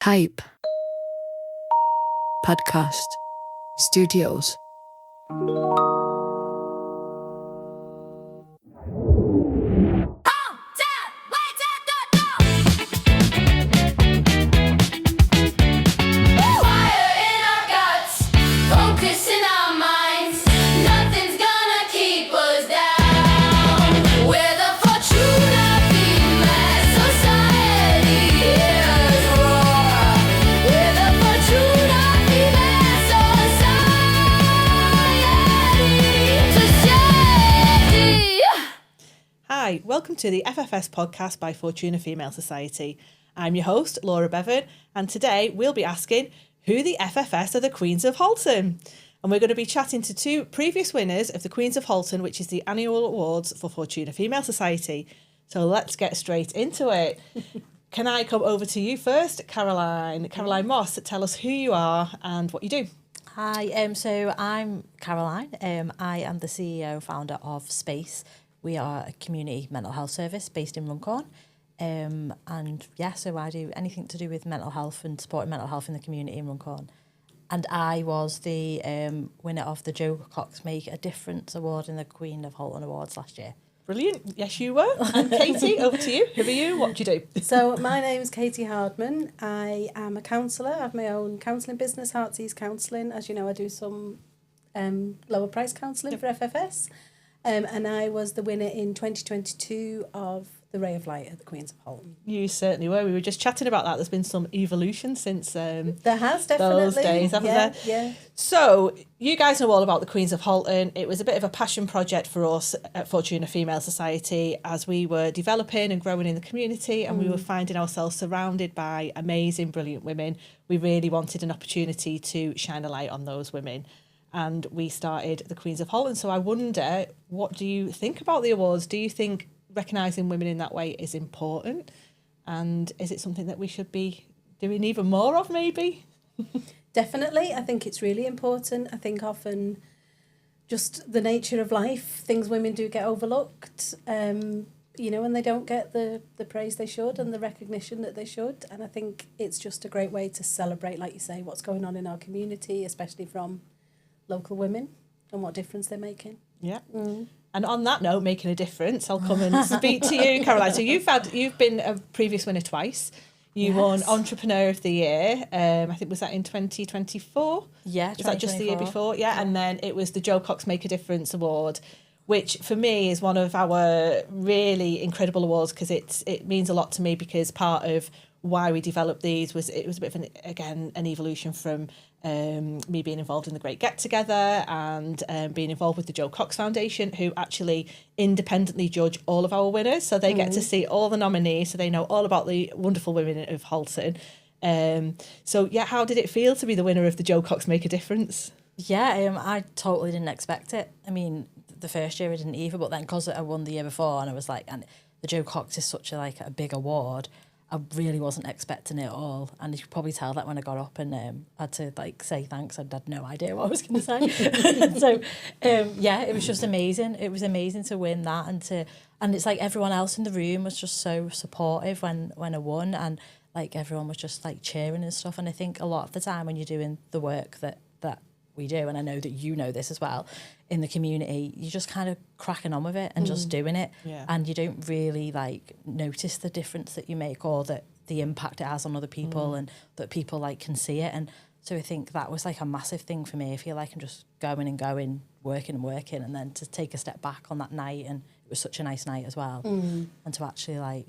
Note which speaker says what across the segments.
Speaker 1: Type Podcast Studios.
Speaker 2: Hi, welcome to the FFS podcast by Fortuna Female Society. I'm your host, Laura Bevan, and today we'll be asking who the FFS are the Queens of Halton. And we're going to be chatting to two previous winners of the Queens of Halton, which is the annual awards for Fortuna Female Society. So let's get straight into it. Can I come over to you first, Caroline? Caroline Moss, tell us who you are and what you do.
Speaker 3: Hi, so I'm Caroline. I am the CEO, founder of Space. We are a community mental health service based in Runcorn. So I do anything to do with mental health and supporting mental health in the community in Runcorn. And I was the winner of the Joe Cox Make a Difference Award in the Queen of Halton Awards last year.
Speaker 2: Brilliant. Yes, you were. And Katie, over to you. Who are you? What do you do?
Speaker 4: So my name's Katie Hardman. I am a counsellor. I have my own counselling business, Heartsease Counselling. As you know, I do some lower price counselling for FFS. And I was the winner in 2022 of the Ray of Light at the Queens of Halton.
Speaker 2: You certainly were. We were just chatting about that. There's been some evolution since
Speaker 4: there has definitely
Speaker 2: those days, haven't there?
Speaker 4: Yeah.
Speaker 2: So you guys know all about the Queens of Halton. It was a bit of a passion project for us at Fortuna Female Society as we were developing and growing in the community, and we were finding ourselves surrounded by amazing, brilliant women. We really wanted an opportunity to shine a light on those women. And we started the Queens of Halton. So I wonder, what do you think about the awards? Do you think recognising women in that way is important? And is it something that we should be doing even more of, maybe?
Speaker 4: Definitely. I think it's really important. I think often just the nature of life, things women do get overlooked, and they don't get the praise they should and the recognition that they should. And I think it's just a great way to celebrate, like you say, what's going on in our community, especially from local women and what difference they're making.
Speaker 2: Yeah. And on that note, making a difference, I'll come and speak to you, Caroline. So you've been a previous winner twice. You won Entrepreneur of the Year. I think, was that in 2024?
Speaker 3: Yeah,
Speaker 2: was that just the year before? Yeah. And then it was the Joe Cox Make a Difference Award, which for me is one of our really incredible awards because it means a lot to me, because part of why we developed these was a bit of an evolution from me being involved in the Great Get Together and being involved with the Joe Cox Foundation, who actually independently judge all of our winners, so they get to see all the nominees, so they know all about the wonderful women of Halton. How did it feel to be the winner of the Joe Cox Make a Difference?
Speaker 3: I totally didn't expect it. I mean, the first year I didn't either, but then because I won the year before, and I was like, and the Joe Cox is such a big award, I really wasn't expecting it at all. And you could probably tell that when I got up and I had to say thanks. I had no idea what I was going to say. So it was just amazing. It was amazing to win that, and it's like everyone else in the room was just so supportive when I won, and like everyone was just like cheering and stuff. And I think a lot of the time when you're doing the work that we do, and I know that you know this as well, in the community, you're just kind of cracking on with it and just doing it, and you don't really notice the difference that you make or that the impact it has on other people, and that people can see it. And so I think that was a massive thing for me. I feel like I'm just going, working, and then to take a step back on that night, and it was such a nice night as well, and to actually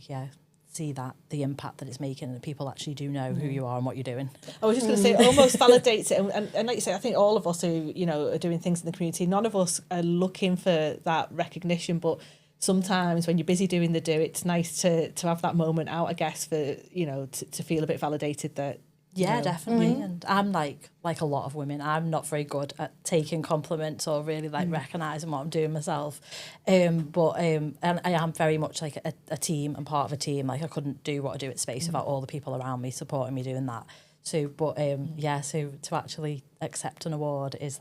Speaker 3: see that the impact that it's making, and that people actually do know who you are and what you're doing.
Speaker 2: I was just going to say, it almost validates it, and like you say, I think all of us who are doing things in the community, none of us are looking for that recognition, but sometimes when you're busy doing the do, it's nice to have that moment out, I guess, for to feel a bit validated that.
Speaker 3: Yeah, definitely. And I'm like a lot of women, I'm not very good at taking compliments or really recognising what I'm doing myself. And I am very much like a team and part of a team. Like I couldn't do what I do at Space without all the people around me supporting me doing that. So to actually accept an award is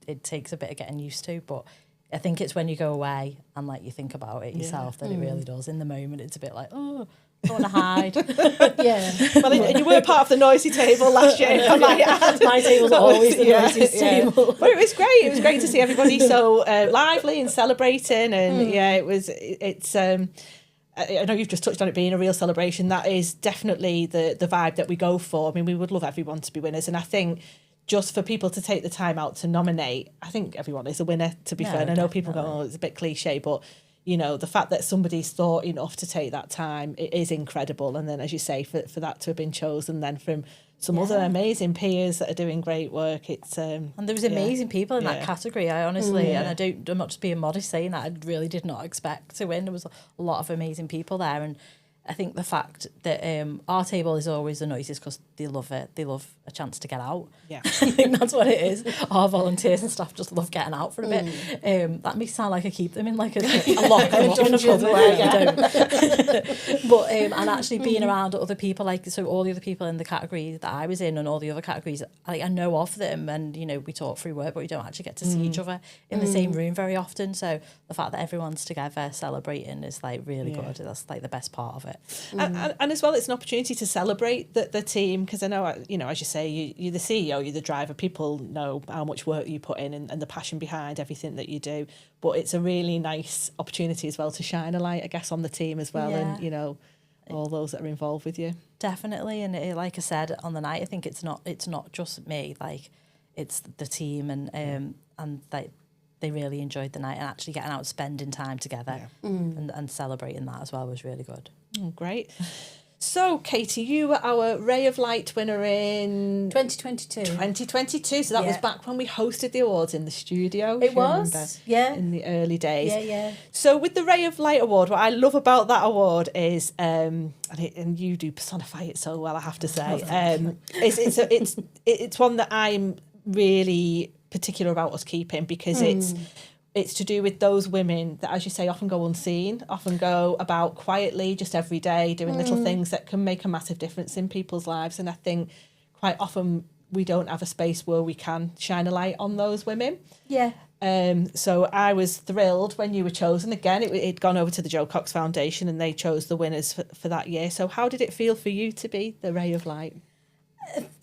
Speaker 3: it takes a bit of getting used to, but I think it's when you go away and you think about it yourself that it really does. In the moment, it's a bit I want to hide.
Speaker 4: Yeah.
Speaker 2: Well, and you were part of the noisy table last year. I might add.
Speaker 3: My table's always the noisiest table.
Speaker 2: But it was great. It was great to see everybody so lively and celebrating. And it's. I know you've just touched on it being a real celebration. That is definitely the vibe that we go for. I mean, we would love everyone to be winners. And I think just for people to take the time out to nominate, I think everyone is a winner, to be fair. And I know people go, oh, it's a bit cliche, but you know, the fact that somebody's thought enough to take that time, it is incredible. And then, as you say, for that to have been chosen then from some other amazing peers that are doing great work, it's
Speaker 3: and there was amazing people in that category. I honestly, and I'm not just being modest saying that, I really did not expect to win. There was a lot of amazing people there, and I think the fact that our table is always the noisiest because they love it. They love a chance to get out.
Speaker 2: Yeah.
Speaker 3: I think that's what it is. Our volunteers and staff just love getting out for a bit. That may sound like I keep them in like a lock them up in a cupboard. I don't. But and actually being around other people, like so all the other people in the category that I was in and all the other categories, I know of them, and you know we talk through work, but we don't actually get to see each other in the same room very often. So the fact that everyone's together celebrating is like really good. That's like the best part of it.
Speaker 2: And as well, it's an opportunity to celebrate the team, because I know, you know, as you say, you're the CEO, you're the driver. People know how much work you put in and the passion behind everything that you do. But it's a really nice opportunity as well to shine a light, I guess, on the team as well, and you know, all those that are involved with you.
Speaker 3: Definitely, and like I said on the night, I think it's not just me, like it's the team, and they really enjoyed the night, and actually getting out, spending time together, and celebrating that as well was really good.
Speaker 2: Oh, great. So, Katie, you were our Ray of Light winner in
Speaker 4: 2022.
Speaker 2: 2022. So that was back when we hosted the awards in the studio.
Speaker 4: It was,
Speaker 2: in the early days.
Speaker 4: Yeah.
Speaker 2: So with the Ray of Light award, what I love about that award is, and you do personify it so well, I have to say, it's one that I'm really particular about us keeping, because it's to do with those women that, as you say, often go unseen, often go about quietly, just every day, doing little things that can make a massive difference in people's lives. And I think quite often we don't have a space where we can shine a light on those women.
Speaker 4: Yeah.
Speaker 2: So I was thrilled when you were chosen. Again, it'd gone over to the Joe Cox Foundation and they chose the winners for that year. So how did it feel for you to be the Ray of Light?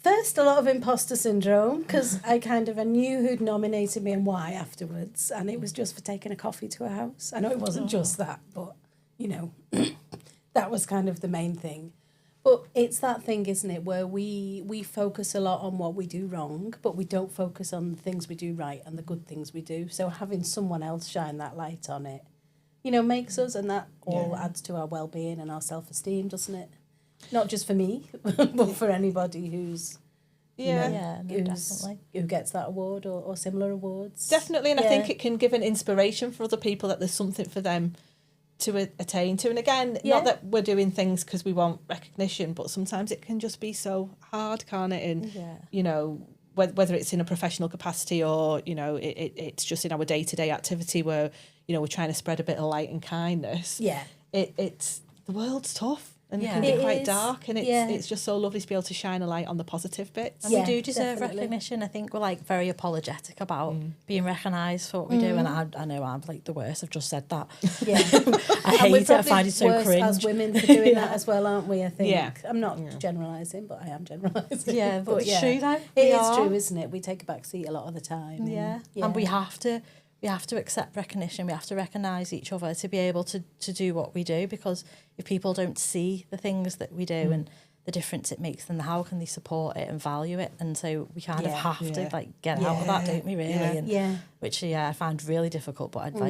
Speaker 4: First, a lot of imposter syndrome, because I knew who'd nominated me and why afterwards, and it was just for taking a coffee to a house. I know it wasn't just that, but, you know, that was kind of the main thing. But it's that thing, isn't it, where we focus a lot on what we do wrong, but we don't focus on the things we do right and the good things we do. So having someone else shine that light on it, you know, makes us, and that all adds to our well-being and our self-esteem, doesn't it? Not just for me, but for anybody who's
Speaker 3: definitely,
Speaker 4: who gets that award or similar awards.
Speaker 2: Definitely, and I think it can give an inspiration for other people that there's something for them to attain to. And again, not that we're doing things because we want recognition, but sometimes it can just be so hard, can't it? And you know, whether it's in a professional capacity or you know, it's just in our day-to-day activity where you know we're trying to spread a bit of light and kindness.
Speaker 4: Yeah,
Speaker 2: it's the world's tough. And it can be quite dark, and it's just so lovely to be able to shine a light on the positive bits.
Speaker 3: And we do deserve recognition. I think we're like very apologetic about being recognised for what we do, and I know I'm like the worst. I've just said that.
Speaker 4: Yeah,
Speaker 3: I hate it. I find it so cringe.
Speaker 4: As women for doing that as well, aren't we? I think. I'm not generalising, but I am generalising.
Speaker 3: Yeah, but it's true though.
Speaker 4: It is true, isn't it? We take a back seat a lot of the time.
Speaker 3: And we have to. We have to accept recognition. We have to recognise each other to be able to do what we do, because if people don't see the things that we do and the difference it makes, then how can they support it and value it? And so we kind of have to like get out of that, don't we? Really, and which I find really difficult. But I'd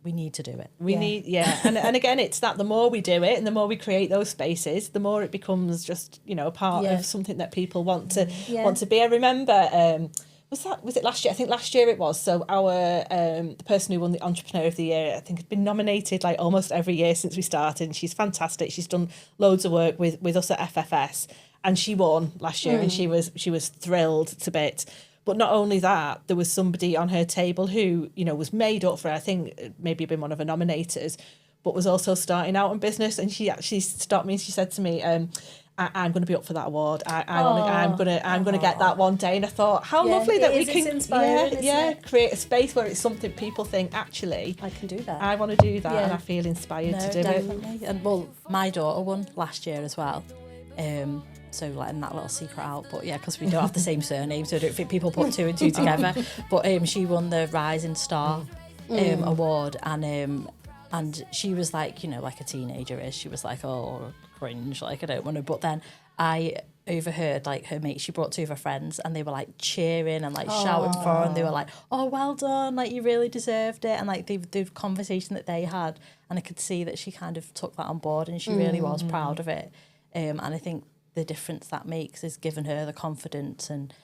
Speaker 3: we need to do it.
Speaker 2: We need and again, it's that the more we do it and the more we create those spaces, the more it becomes just a part of something that people want to be. I remember. Was it last year? I think last year it was. So our the person who won the Entrepreneur of the Year, I think, has been nominated like almost every year since we started. And she's fantastic. She's done loads of work with us at FFS, and she won last year, and she was thrilled to bits. But not only that, there was somebody on her table who was made up for, I think, maybe been one of her nominators, but was also starting out in business. And she actually stopped me and she said to me, I'm going to be up for that award. I'm going to get that one day. And I thought, how lovely that we can, create a space where it's something people think, actually,
Speaker 4: I can do that.
Speaker 2: I want to do that, and I feel inspired to do
Speaker 3: definitely.
Speaker 2: it.
Speaker 3: And well, my daughter won last year as well. So letting that little secret out, but yeah, because we don't have the same surname, so I don't think people put two and two together. But she won the Rising Star award, and she was like, you know, like a teenager is. She was like, oh, cringe, like I don't want to. But then I overheard like her mates, she brought two of her friends, and they were like cheering and like shouting for her, and they were like, oh, well done, like you really deserved it. And like the conversation that they had, and I could see that she kind of took that on board, and she really was proud of it. And I think the difference that makes is giving her the confidence and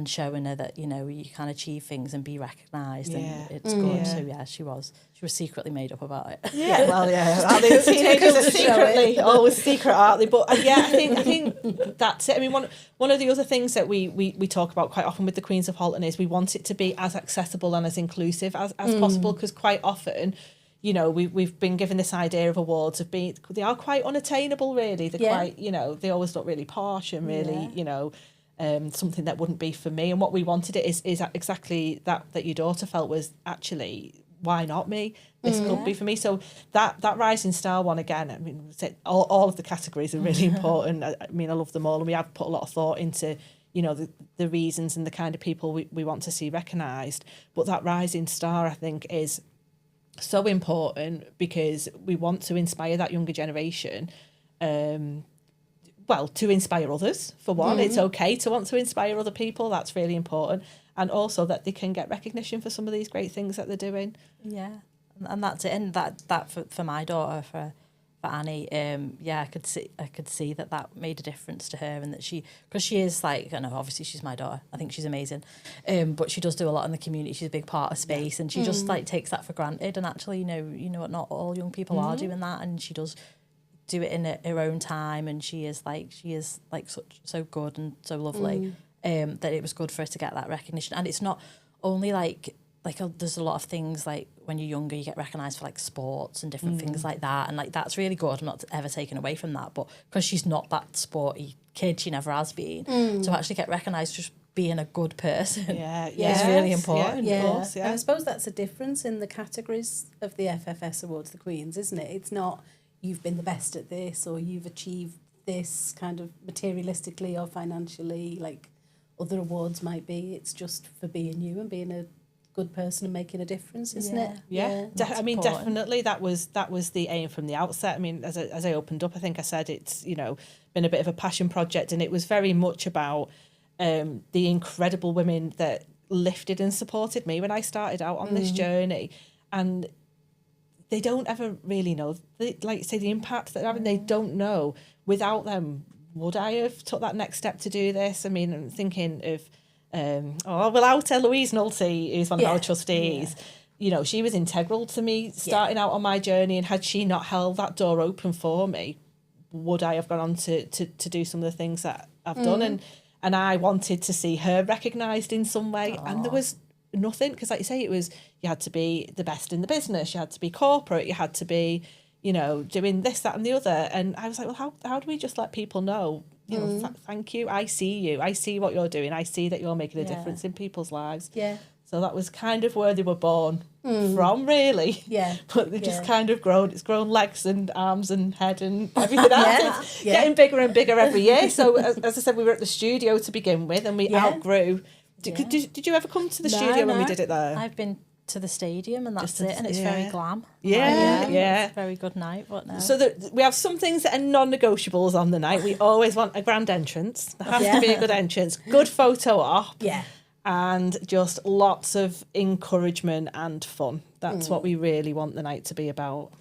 Speaker 3: showing her that, you know, you can achieve things and be recognised, and it's good. So yeah, she was secretly made up about it.
Speaker 2: Yeah, well, yeah, I mean, teenagers are secretly always secret, aren't they? But yeah, I think that's it. I mean, one of the other things that we talk about quite often with the Queens of Halton is we want it to be as accessible and as inclusive as possible, because quite often, you know, we've been given this idea of awards of being, they are quite unattainable, really. They're quite, you know, they always look really posh and really, you know, something that wouldn't be for me. And what we wanted it is exactly that your daughter felt was, actually, why not me? This could be for me. So that Rising Star one, again, I mean, all of the categories are really important. I mean, I love them all, and we have put a lot of thought into, you know, the reasons and the kind of people we want to see recognised. But that Rising Star, I think, is so important because we want to inspire that younger generation. Well, to inspire others, for one. It's okay to want to inspire other people. That's really important. And also that they can get recognition for some of these great things that they're doing. Yeah, and that's it. And that for my daughter, for Annie, I could see that made a difference to her, and that because she is like, I know, obviously she's my daughter, I think she's amazing, but she does do a lot in the community. She's a big part of space, and she just like takes that for granted. And actually, you know what, not all young people are doing that, and she does do it in her own time, and she is so good and so lovely, that it was good for her to get that recognition. And it's not only like there's a lot of things like when you're younger you get recognised for like sports and different things like that, and like that's really good. I'm not ever taken away from that, but because she's not that sporty kid, she never has been, to actually get recognised just being a good person is really important.
Speaker 4: And I suppose that's a difference in the categories of the FFS Awards, the Queens, isn't it? It's not you've been the best at this, or you've achieved this kind of materialistically or financially, like other awards might be. It's just for being you and being a good person and making a difference, isn't it?
Speaker 2: I mean, definitely that was the aim from the outset. I mean, as I opened up, I think I said it's, you know, been a bit of a passion project, and it was very much about the incredible women that lifted and supported me when I started out on this journey. And they don't ever really know, like you say, the impact that they're having. They don't know. Without them, would I have took that next step to do this? I mean, I'm thinking of, without Louise Nolte, who's one of our trustees, you know, she was integral to me starting out on my journey, and had she not held that door open for me, would I have gone on to do some of the things that I've done? And I wanted to see her recognised in some way, and there was nothing, because like you say, it was, you had to be the best in the business, you had to be corporate, you had to be, you know, doing this, that and the other. And I was like, well, how do we just let people know, you know, thank you, I see what you're doing, I see that you're making a difference in people's lives. So that was kind of where they were born from, really. But they've just kind of grown. It's grown legs and arms and head and everything else. It's getting bigger and bigger every year. So as I said, we were at the studio to begin with, and we outgrew. Did you ever come to the studio when we did it there?
Speaker 3: I've been to the stadium, and that's it, and it's very glam.
Speaker 2: It's
Speaker 3: a very good night. But no.
Speaker 2: So we have some things that are non-negotiables on the night. We always want a grand entrance. There has to be a good entrance, good photo op, and just lots of encouragement and fun. That's what we really want the night to be about.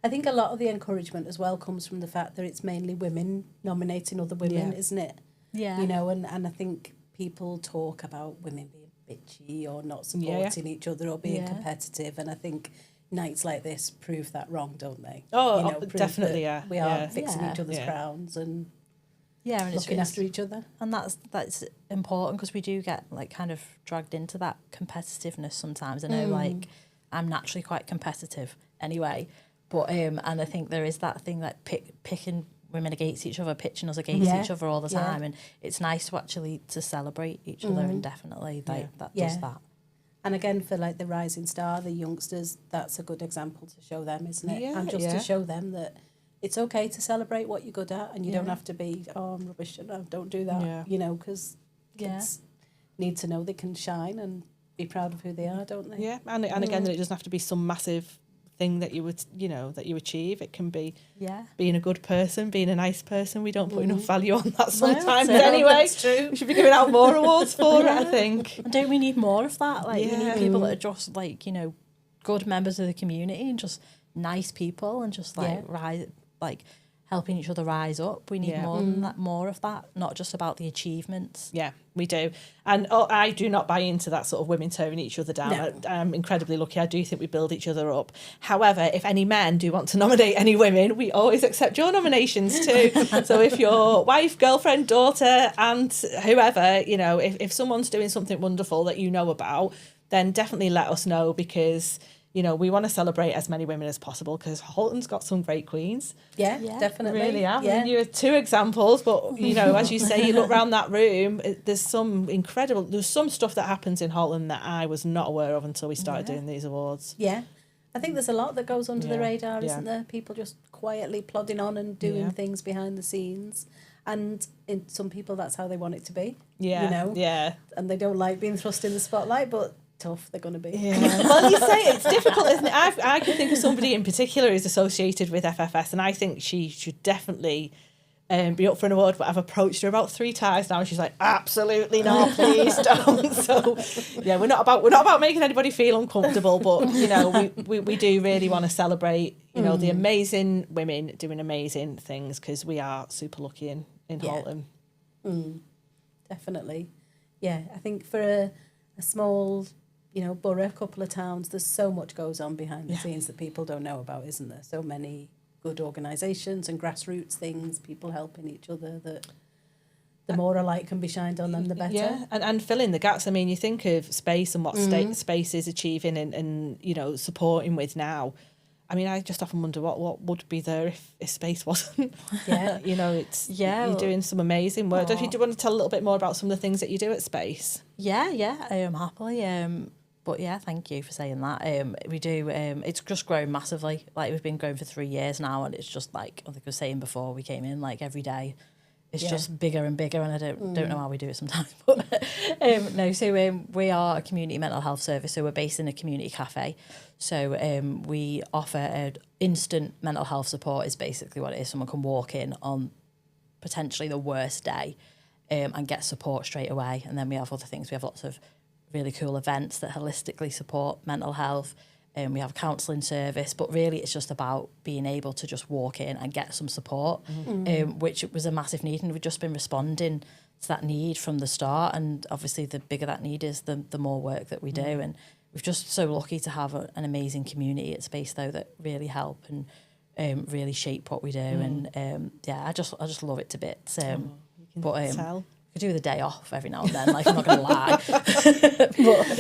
Speaker 4: I think a lot of the encouragement as well comes from the fact that it's mainly women nominating other women, isn't it? You know, and I think people talk about women being bitchy or not supporting each other or being competitive, and I think nights like this prove that wrong, don't they?
Speaker 2: Definitely,
Speaker 4: we are fixing each other's crowns and
Speaker 3: and
Speaker 4: looking after each other,
Speaker 3: and that's important, because we do get like kind of dragged into that competitiveness sometimes. I know like I'm naturally quite competitive anyway, but and I think there is that thing like picking women against each other, pitching us against each other all the time, and it's nice to actually to celebrate each other, and definitely that does that.
Speaker 4: And again, for like the rising star, the youngsters, that's a good example to show them, isn't it?
Speaker 2: Yeah,
Speaker 4: And just to show them that it's okay to celebrate what you're good at, and you don't have to be, I'm rubbish, and don't do that, because kids need to know they can shine and be proud of who they are, don't they?
Speaker 2: Yeah, and again, that it doesn't have to be some massive thing that you would, that you achieve. It can be being a good person, being a nice person. We don't put enough value on that sometimes. Anyway,
Speaker 4: that's true.
Speaker 2: We should be giving out more awards for it, I think.
Speaker 3: And don't we need more of that? Like, we need people that are just like, good members of the community and just nice people and just like rise, like helping each other rise up. We need more than that, more of that, not just about the achievements.
Speaker 2: Yeah, we do. And I do not buy into that sort of women tearing each other down.
Speaker 4: No.
Speaker 2: I'm incredibly lucky. I do think we build each other up. However, if any men do want to nominate any women, we always accept your nominations too. So if your wife, girlfriend, daughter, aunt, whoever, if someone's doing something wonderful that you know about, then definitely let us know, because we want to celebrate as many women as possible, because Halton's got some great queens.
Speaker 4: Yeah, definitely.
Speaker 2: Really have.
Speaker 4: Yeah.
Speaker 2: I mean, you are 2 examples, but, as you say, you look around that room, there's some stuff that happens in Halton that I was not aware of until we started doing these awards.
Speaker 4: Yeah. I think there's a lot that goes under the radar, isn't there? People just quietly plodding on and doing things behind the scenes. And in some people, that's how they want it to be.
Speaker 2: Yeah. Yeah.
Speaker 4: And they don't like being thrust in the spotlight, but tough they're going to be.
Speaker 2: Yeah. Well, you say it's difficult, isn't it? I can think of somebody in particular who's associated with FFS, and I think she should definitely be up for an award, but I've approached her about 3 times now, and she's like, absolutely not, please don't. So yeah, we're not about making anybody feel uncomfortable, but we do really want to celebrate the amazing women doing amazing things, because we are super lucky in Halton.
Speaker 4: Definitely. Yeah, I think for a small borough, a couple of towns, there's so much goes on behind the scenes that people don't know about, isn't there? So many good organisations and grassroots things, people helping each other, that the more a light can be shined on them, the better.
Speaker 2: Yeah, and fill in the gaps. I mean, you think of space and what space is achieving and supporting with now. I mean, I just often wonder what would be there if space wasn't.
Speaker 4: Yeah.
Speaker 2: You're doing some amazing work. Do you want to tell a little bit more about some of the things that you do at Space?
Speaker 3: Yeah, happily. But yeah, thank you for saying that. We do, it's just grown massively. Like, we've been growing for 3 years now, and it's just like, I think I was saying before we came in, like every day, it's just bigger and bigger, and I don't know how we do it sometimes. But we are a community mental health service, so we're based in a community cafe. So we offer instant mental health support is basically what it is. Someone can walk in on potentially the worst day and get support straight away. And then we have other things. We have lots of really cool events that holistically support mental health. We have a counselling service, but really it's just about being able to just walk in and get some support, which was a massive need, and we've just been responding to that need from the start. And obviously the bigger that need is, the more work that we do. And we're just so lucky to have an amazing community at Space, though, that really help and really shape what we do. And I just love it to bits.
Speaker 2: Tell.
Speaker 3: I do the day off every now and then, like, I'm not going to lie.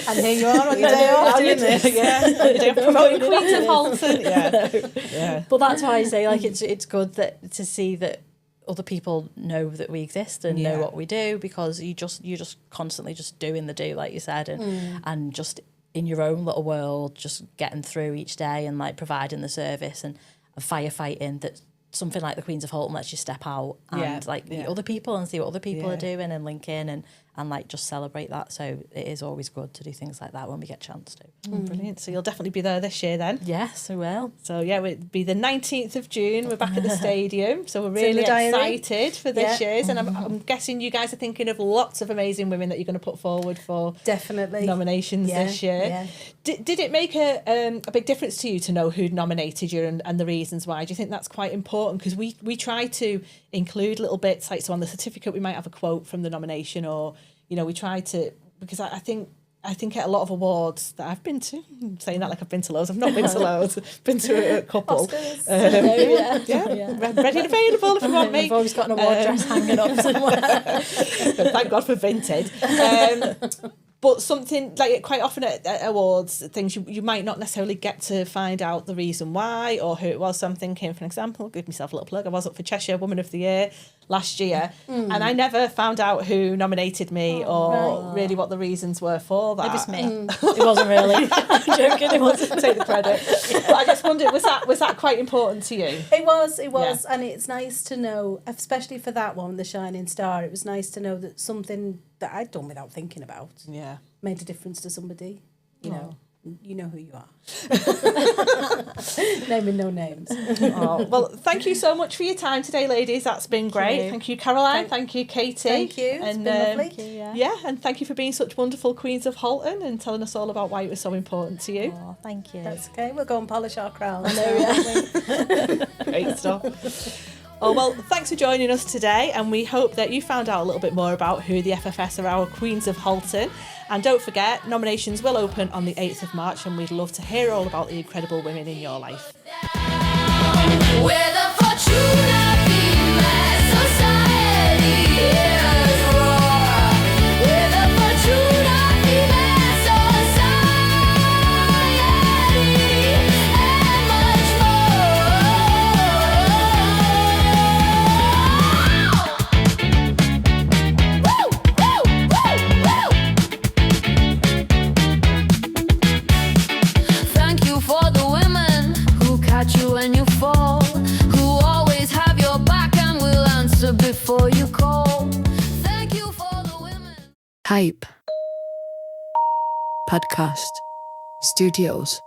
Speaker 4: And here you are on your day off doing this.
Speaker 2: Yeah, promoting Queens of Halton. Yeah.
Speaker 3: But that's why I say, like, it's good to see that other people know that we exist and know what we do, because you're just constantly just doing the do, like you said, and just in your own little world, just getting through each day and like providing the service and firefighting. That something like the Queens of Halton lets you step out and meet other people and see what other people are doing and link in and like just celebrate that. So it is always good to do things like that when we get a chance to.
Speaker 2: Brilliant. So you'll definitely be there this year then?
Speaker 3: Yes, we will.
Speaker 2: So yeah, it'll be the 19th of June. We're back at the stadium. So we're really excited for this year's. And I'm guessing you guys are thinking of lots of amazing women that you're going to put forward for
Speaker 4: definitely
Speaker 2: nominations this year. Yeah. Did it make a big difference to you to know who'd nominated you and the reasons why? Do you think that's quite important? Because we try to include little bits, like so on the certificate we might have a quote from the nomination, or we try to, because I think at a lot of awards that I've been to, I'm saying that like I've been to loads, I've not been to loads, been to a couple.
Speaker 3: Ready
Speaker 2: and available if you want me.
Speaker 3: I've always got an award dress hanging up somewhere.
Speaker 2: Thank God for Vinted. But something like quite often at awards things, you might not necessarily get to find out the reason why or who it was. So I'm thinking, for an example, give myself a little plug. I was up for Cheshire Woman of the Year last year, and I never found out who nominated me or really what the reasons were for that.
Speaker 3: It was me. It wasn't really. I'm joking. It wasn't.
Speaker 2: Take the credit. But I just wondered, was that quite important to you?
Speaker 4: It was, and it's nice to know, especially for that one, the Shining Star. It was nice to know that something that I'd done without thinking about made a difference to somebody. You know, you know who you are. Naming no names.
Speaker 2: Well, thank you so much for your time today, ladies. That's been great. Thank you, Caroline. Thank you, Katie.
Speaker 4: Thank you. It's been lovely.
Speaker 3: Thank you,
Speaker 2: and thank you for being such wonderful Queens of Halton and telling us all about why it was so important to you.
Speaker 3: Oh, thank you.
Speaker 4: That's okay. We'll go and polish our crowns.
Speaker 2: Great stuff. Oh, well, thanks for joining us today, and we hope that you found out a little bit more about who the FFS are, our Queens of Halton. And don't forget, nominations will open on the 8th of March, and we'd love to hear all about the incredible women in your life.
Speaker 5: We're the Fortuna Female Society is roar. We're the Fortuna Female Society and much more. Woo, woo, woo, woo. Thank you for the women who catch you when you fall, who always have your back and will answer before you call. Thank you for the women.
Speaker 1: Hype. Podcast. Studios.